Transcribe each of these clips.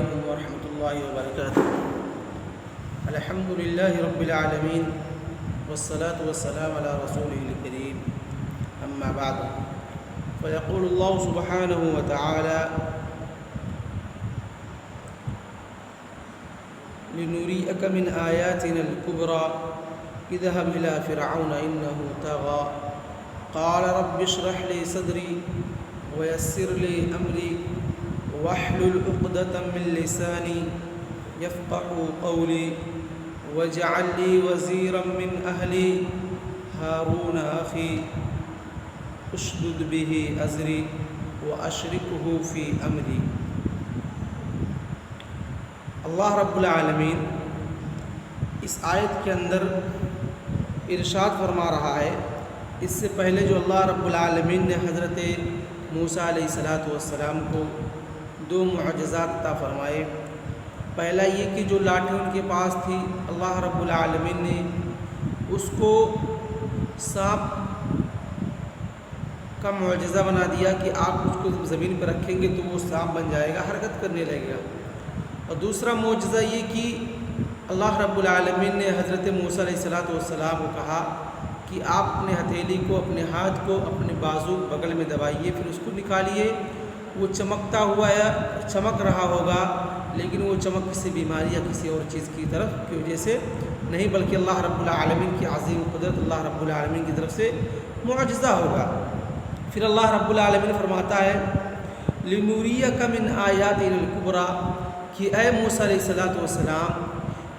علیکم ورحمۃ اللہ وبرکاتہ۔ الحمد للہ رب العالمین والصلاة والسلام علی رسولہ الکریم، اما بعد فیقول اللہ سبحانہ وتعالی لنریئک من آیاتنا الکبری اذهب إلى فرعون إنه طغى قال رب اشرح لي صدري ويسر لي أمري واحلل عقدة من لساني يفقهوا قولي واجعل لي وزيرا من أهلي هارون أخي اشدد به أزري وأشركه في أمري۔ اللہ رب العالمین اس آیت کے اندر ارشاد فرما رہا ہے، اس سے پہلے جو اللہ رب العالمین نے حضرت موسیٰ علیہ السلام کو دو معجزات عطا فرمائے۔ پہلا یہ کہ جو لاٹھی ان کے پاس تھی، اللہ رب العالمین نے اس کو سانپ کا معجزہ بنا دیا کہ آپ اس کو زمین پر رکھیں گے تو وہ سانپ بن جائے گا، حرکت کرنے لگے گا۔ اور دوسرا معجزہ یہ کہ اللہ رب العالمین نے حضرت موسیٰ علیہ السلام کو کہا کہ آپ اپنے ہتھیلی کو، اپنے ہاتھ کو اپنے بازو بغل میں دبائیے، پھر اس کو نکالیے، وہ چمکتا ہوا یا چمک رہا ہوگا، لیکن وہ چمک کسی بیماری یا کسی اور چیز کی طرف کی وجہ سے نہیں، بلکہ اللہ رب العالمین کی عظیم قدرت، اللہ رب العالمین کی طرف سے معجزہ ہوگا۔ پھر اللہ رب العالمین فرماتا ہے لنریک من آیاتنا الکبری، کہ اے موسیٰ علیہ السلام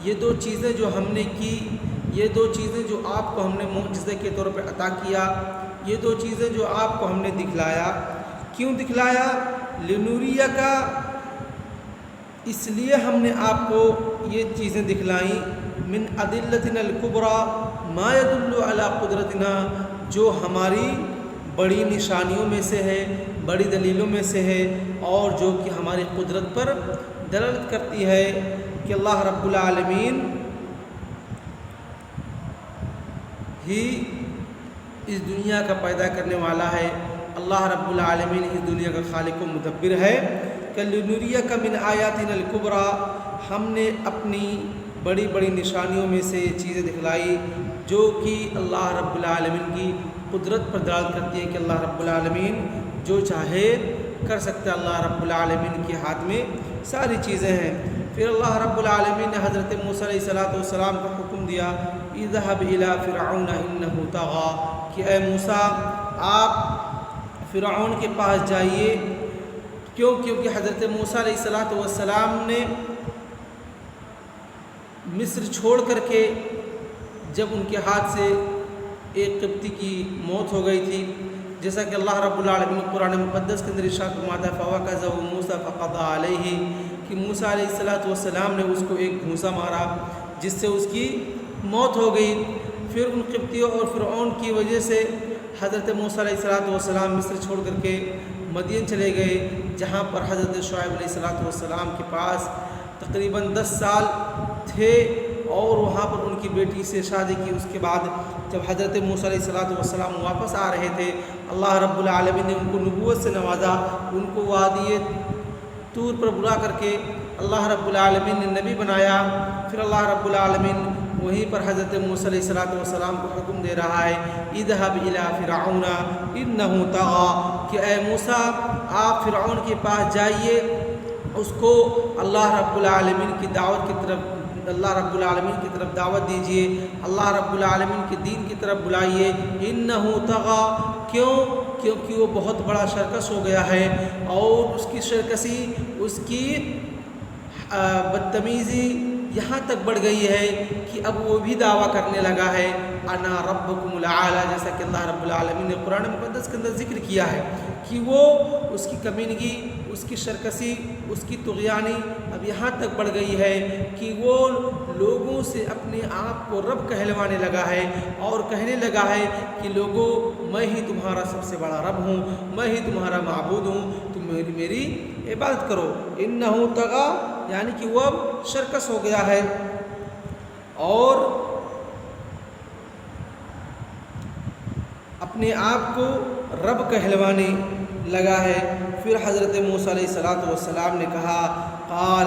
یہ دو چیزیں جو ہم نے کی، یہ دو چیزیں جو آپ کو ہم نے معجزے کے طور پہ عطا کیا، یہ دو چیزیں جو آپ کو ہم نے دکھلایا، کیوں دکھلایا؟ لنریک، اس لیے ہم نے آپ کو یہ چیزیں دکھلائیں، من ادلتنا الکبری ما يدل علی قدرتنا، جو ہماری بڑی نشانیوں میں سے ہے، بڑی دلیلوں میں سے ہے، اور جو کہ ہماری قدرت پر دلالت کرتی ہے کہ اللہ رب العالمین ہی اس دنیا کا پیدا کرنے والا ہے، اللہ رب العالمین اس دنیا کا خالق و مدبر ہے۔ کہ لنریک من آیاتنا الکبری، ہم نے اپنی بڑی بڑی نشانیوں میں سے چیزیں دکھلائی جو کہ اللہ رب العالمین کی قدرت پر دلالت کرتی ہے کہ اللہ رب العالمین جو چاہے کر سکتا ہے، اللہ رب العالمین کے ہاتھ میں ساری چیزیں ہیں۔ پھر اللہ رب العالمین نے حضرت موسیٰ علیہ السلام کو حکم دیا اذهب إلى فرعون إنه طغى، کہ اے موسیٰ آپ فرعون کے پاس جائیے۔ کیونکہ حضرت موسیٰ علیہ السلام نے مصر چھوڑ کر کے جب ان کے ہاتھ سے ایک قبطی کی موت ہو گئی تھی، جیسا کہ اللہ رب العالمین قرآن مقدس کے اندر ارشاد فرماتا ہے فَوَكَزَهُ مُوسَىٰ فَقَضَىٰ عَلَيْهِ، کہ موسیٰ علیہ السلام نے اس کو ایک گھونسا مارا جس سے اس کی موت ہو گئی۔ پھر ان قبطیوں اور فرعون کی وجہ سے حضرت موسیٰ علیہ السلام مصر چھوڑ کر کے مدین چلے گئے، جہاں پر حضرت شعیب علیہ السلام کے پاس تقریباً 10 سال تھے، اور وہاں پر ان کی بیٹی سے شادی کی۔ اس کے بعد جب حضرت موسیٰ علیہ السلام واپس آ رہے تھے، اللہ رب العالمین نے ان کو نبوت سے نوازا، ان کو وادی طور پر بلا کر کے اللہ رب العالمین نے نبی بنایا۔ پھر اللہ رب العالمین وہیں پر حضرت موسیٰ علیہ السلام کو حکم دے رہا ہے اذهب إلى فرعون إنه طغى، کہ اے موسیٰ آپ فرعون کے پاس جائیے، اس کو اللہ رب العالمین کی دعوت کی طرف، اللہ رب العالمین کی طرف دعوت دیجیے، اللہ رب العالمین کے دین کی طرف بلائیے۔ انہو طغی، کیونکہ وہ بہت بڑا شرکس ہو گیا ہے، اور اس کی شرکسی، اس کی بدتمیزی یہاں تک بڑھ گئی ہے کہ اب وہ بھی دعویٰ کرنے لگا ہے انا ربکم الاعلی، جیسا کہ اللہ رب العالمین نے قرآن مقدس کے اندر ذکر کیا ہے کہ وہ اس کی کمینگی، اس کی شرکسی، اس کی طغیانی اب یہاں تک بڑھ گئی ہے کہ وہ لوگوں سے اپنے آپ کو رب کہلوانے لگا ہے، اور کہنے لگا ہے کہ لوگوں میں ہی تمہارا سب سے بڑا رب ہوں، میں ہی تمہارا معبود ہوں، تم میری عبادت کرو۔ انہو طغی، یعنی کہ وہ اب شرکس ہو گیا ہے اور اپنے آپ کو رب کہلوانے لگا ہے۔ پھر حضرت موسیٰ علیہ السلام نے کہا قال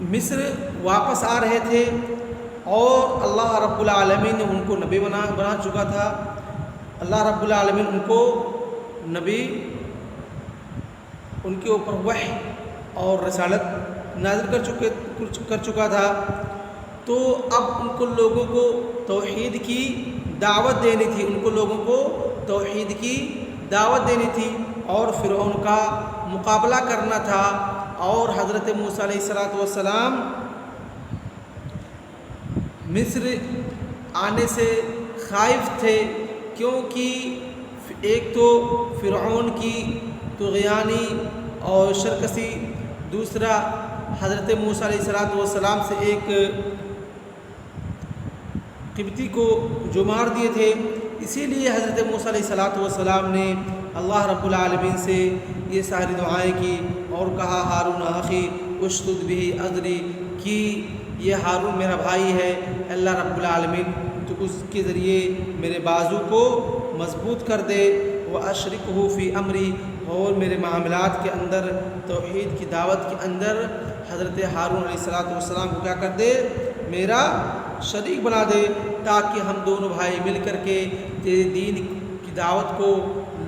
مصر واپس آ رہے تھے اور اللہ رب العالمین نے ان کو نبی بنا چکا تھا. اللہ رب العالمین ان کو نبی، ان کے اوپر وحی اور رسالت نازل کر چکا تھا. تو اب ان کو لوگوں کو توحید کی دعوت دینی تھی، ان کو لوگوں کو توحید کی دعوت دینی تھی اور فرعون کا مقابلہ کرنا تھا. اور حضرت موسیٰ علیہ السلام مصر آنے سے خائف تھے، کیونکہ ایک تو فرعون کی طغیانی اور سرکشی، دوسرا حضرت موسیٰ علیہ السلام سے ایک قبطی کو جو مار دیے تھے. اسی لیے حضرت موسیٰ علیہ السلام نے اللہ رب العالمین سے یہ ساری دعائیں کی اور کہا ہارون اخی اشدد بہ اذری، کہ یہ ہارون میرا بھائی ہے، اللہ رب العالمین تو اس کے ذریعے میرے بازو کو مضبوط کر دے. واشرکہ فی امری، اور میرے معاملات کے اندر، توحید کی دعوت کے اندر حضرت ہارون علیہ السلام کو کیا کر دے، میرا شریک بنا دے، تاکہ ہم دونوں بھائی مل کر کے تیرے دین کی دعوت کو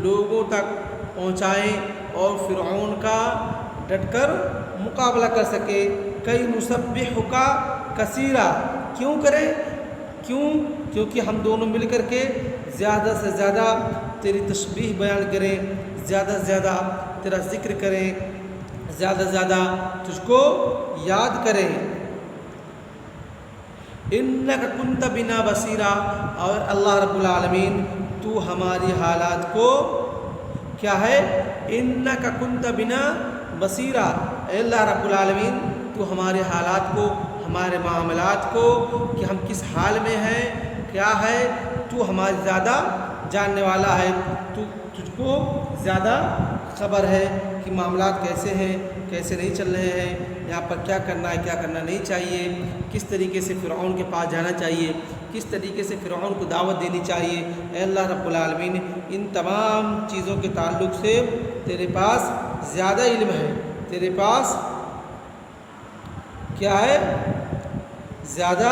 لوگوں تک پہنچائیں اور فرعون کا ڈٹ کر مقابلہ کر سکے. کئی نسبحک کثیرا، کیوں کریں؟ کیونکہ ہم دونوں مل کر کے زیادہ سے زیادہ تیری تسبیح بیان کریں، زیادہ سے زیادہ تیرا ذکر کریں، زیادہ سے زیادہ تجھ کو یاد کریں. انک کنت بنا بصیرا، اور اللہ رب العالمین تو ہماری حالات کو کیا ہے، انک کنت بنا بصیرا، اے اللہ رب العالمین تو ہمارے حالات کو، ہمارے معاملات کو، کہ ہم کس حال میں ہیں، کیا ہے، تو ہمارے زیادہ جاننے والا ہے. تو تجھ کو زیادہ خبر ہے کہ معاملات کیسے ہیں، کیسے نہیں چل رہے ہیں، یہاں پر کیا کرنا ہے، کیا کرنا نہیں چاہیے، کس طریقے سے فرعون کے پاس جانا چاہیے، کس طریقے سے فرعون کو دعوت دینی چاہیے. اے اللہ رب العالمین ان تمام چیزوں کے تعلق سے تیرے پاس زیادہ علم ہے، تیرے پاس کیا ہے، زیادہ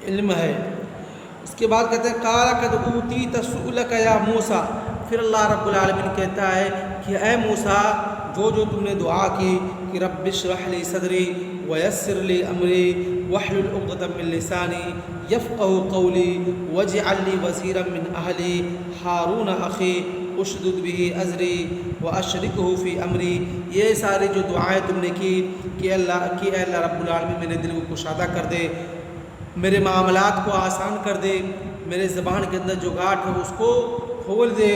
علم ہے. اس کے بعد کہتے ہیں قال قد اوتیت سؤلک یا موسیٰ، پھر اللہ رب العالمین کہتا ہے کہ اے موسیٰ، جو تم نے دعا کی کہ رب اشرح لی صدری ویسر لی امری واحلل عقدۃ من لسانی یفقهوا قولی واجعل لی وزیرا من اہلی ہارون اخی اشدد بہ اذری واشرکہ فی امری، یہ ساری جو دعائیں تم نے کی کہ اے اللہ رب العالمین میرے دل کو کشادہ کر دے، میرے معاملات کو آسان کر دے، میرے زبان کے اندر جو گاٹھ ہے اس کو کھول دے،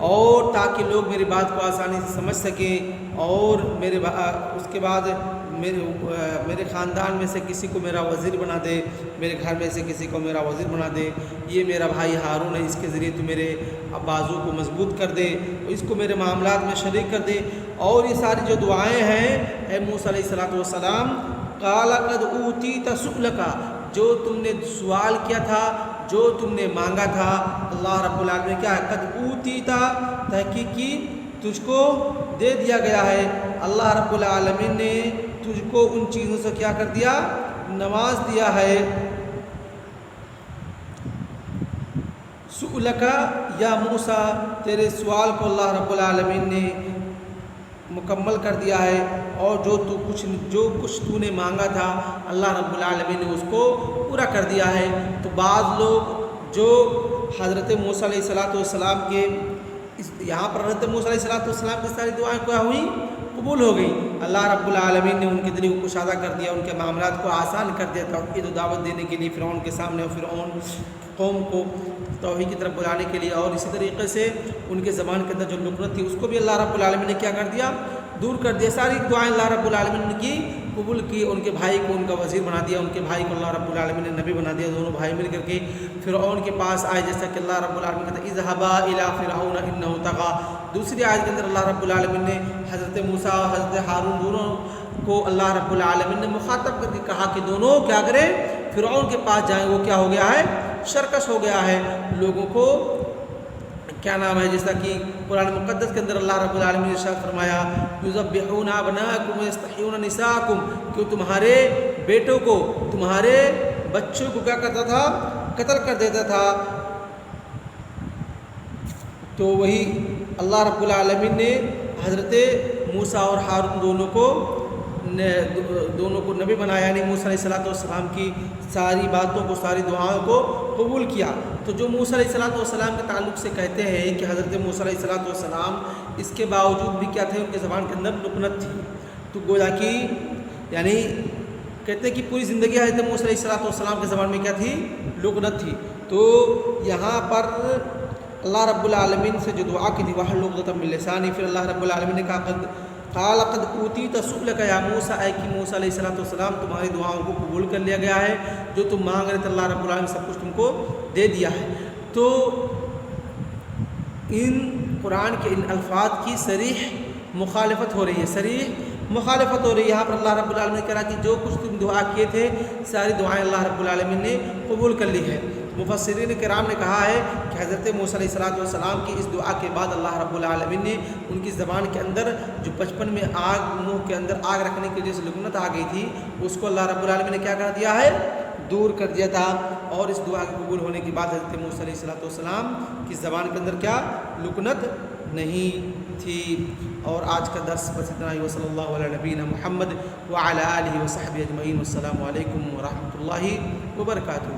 اور تاکہ لوگ میری بات کو آسانی سے سمجھ سکیں، اور اس کے بعد میرے خاندان میں سے کسی کو میرا وزیر بنا دے، میرے گھر میں سے کسی کو میرا وزیر بنا دے. یہ میرا بھائی ہارون ہے، اس کے ذریعے تو میرے بازو کو مضبوط کر دے، اس کو میرے معاملات میں شریک کر دے. اور یہ ساری جو دعائیں ہیں اے موسیٰ علیہ السلام، قال قد اوتیت سؤلک، جو تم نے سوال کیا تھا، جو تم نے مانگا تھا، اللہ رب العالمین کیا ہے، قد اوتیتا، تحقیق کی تجھ کو دے دیا گیا ہے. اللہ رب العالمین نے تجھ کو ان چیزوں سے کیا کر دیا، نواز دیا ہے. سؤلک یا موسیٰ، تیرے سوال کو اللہ رب العالمین نے مکمل کر دیا ہے، اور جو کچھ تو نے مانگا تھا اللہ رب العالمین نے اس کو پورا کر دیا ہے. تو بعض لوگ جو حضرت موسیٰ علیہ السلام کے یہاں پر حضرت موسیٰ علیہ السلام کی ساری دعائیں کیا ہوئی، قبول ہو گئی. اللہ رب العالمین نے ان کے دل کو کشادہ کر دیا، ان کے معاملات کو آسان کر دیا توحید و دعوت دینے کے لیے فرعون کے سامنے، اور فرعون قوم کو توحید کی طرف بلانے کے لیے. اور اسی طریقے سے ان کے زبان کے اندر جو نفرت تھی اس کو بھی اللہ رب العالمین نے کیا کر دیا، دور کر دیا. ساری دعائیں اللہ رب العالمین نے کی، قبول کی. ان کے بھائی کو ان کا وزیر بنا دیا، ان کے بھائی کو اللہ رب العالمین نے نبی بنا دیا. دونوں بھائی مل کر کے فرعون کے پاس آئے، جیسا کہ اللہ رب العالمین کہتا ہے اذهبا الى فرعون انه طغى. دوسری آیت کے اندر اللہ رب العالمین نے حضرت موسیٰ اور حضرت ہارون دونوں کو اللہ رب العالمین نے مخاطب کر کے کہا کہ دونوں کیا کریں، فرعون کے پاس جائیں. وہ کیا ہو گیا ہے، سرکش ہو گیا ہے، لوگوں کو کیا نام ہے، جیسا کہ قرآن مقدس کے اندر اللہ رب العالمین نے ارشاد فرمایا یذبحون ابناءکم ویستحیون نساءکم، کہ تمہارے بیٹوں کو، تمہارے بچوں کو کیا کرتا تھا، قتل کر دیتا تھا۔ تو وہی اللہ رب العالمین نے حضرت موسیٰ اور ہارون دونوں کو نبی بنایا، یعنی موسیٰ علیہ السلام کی ساری باتوں کو، ساری دعاؤں کو قبول کیا۔ تو جو موسیٰ علیہ السلام کے تعلق سے کہتے ہیں کہ حضرت موسیٰ علیہ السلام اس کے باوجود بھی کیا تھے، ان کے زبان کے اندر لکنت تھی، تو گویا کہ یعنی کہتے ہیں کہ پوری زندگی حضرت موسیٰ علیہ السلام کے زبان میں کیا تھی، لکنت تھی۔ تو یہاں پر اللہ رب العالمین سے جو دعا کی تھی وَحْلُلْ عُقْدَةً مِّن لِّسَانِي، پھر اللہ رب العالمین نے کہا قَالَ قَدْ أُوتِيتَ سُؤْلَكَ يَا مُوسَىٰ، اے کہ موسیٰ علیہ السلام تمہاری دعاؤں کو قبول کر لیا گیا ہے، جو تم مانگ رہے تھے اللہ رب العالمین سب کچھ تم کو دے دیا ہے۔ تو ان قرآن کے ان الفاظ کی صریح مخالفت ہو رہی ہے، صریح مخالفت ہو رہی ہے۔ یہاں پر اللہ رب العالمین نے کہا کہ جو کچھ تم دعا کیے تھے ساری دعائیں اللہ رب العالمین نے قبول کر لی ہے۔ مفسرین کرام نے کہا ہے کہ حضرت موسیٰ علیہ السلام کی اس دعا کے بعد اللہ رب العالمین نے ان کی زبان کے اندر جو بچپن میں منہ کے اندر آگ رکھنے کی وجہ سے لکنت آ گئی تھی، اس کو اللہ رب العالمین نے کیا کر دیا ہے، دور کر دیا تھا۔ اور اس دعا کے قبول ہونے کے بعد حضرت موسیٰ علیہ السلام کی زبان کے اندر کیا، لکنت نہیں تھی۔ اور آج کا درس بس اتنا ہی۔ وصلی اللہ علی نبینا محمد وعلی آلہ وصحبہ اجمعین۔ والسلام علیکم ورحمۃ اللہ وبرکاتہ۔